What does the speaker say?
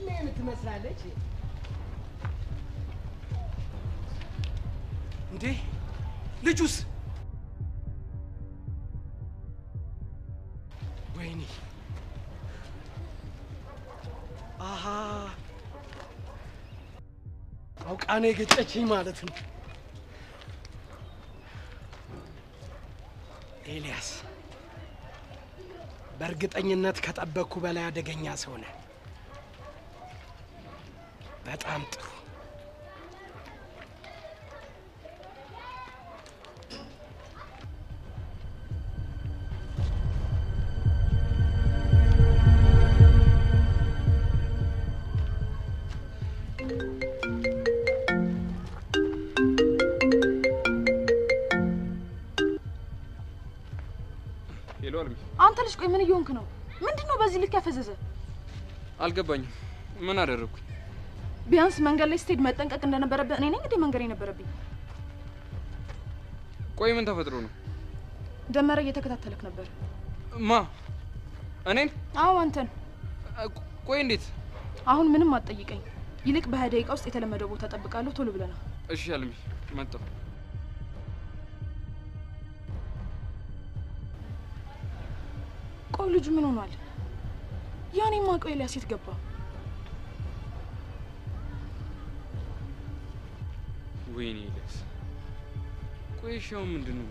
ምን ትመስላለች እንዴ ልጁስ ወይኔ አሃ አውቃኔ ገጨችኝ ማለት ነው ኤልያስ በእርግጠኝነት ከጠበቅኩ በላይ አደገኛ ሰው ነህ በጣም ጥሩ አንተ ልጅ ቆይ ምን እየሆንክ ነው ምንድነው በዚህ ልክ ያፈዘዘ አልገባኝም ምን አደረኩኝ ቢያንስ መንገድ ላይ ስትሄድ መጠንቀቅ እንደነበረብህ እኔ ነኝ እንዴ መንገድ የነበረብኝ ቆይ ምን ተፈጥሮ ነው ደመረ እየተከታተለክ ነበር ማ እኔን አዎ አንተን ቆይ እንዴት አሁን ምንም አትጠይቀኝ ይልቅ በ20 ደቂቃ ውስጥ የተለመደው ቦታ ተጠብቃለሁ ቶሎ ብለና እሺ አልሚ መጣሁ ቆይ ልጁ ምን ሆኗል ያኔ ማቆይ ኤልያስ የት ገባ ወይኔ ኤልያስ ቆይ ሻው ምንድነው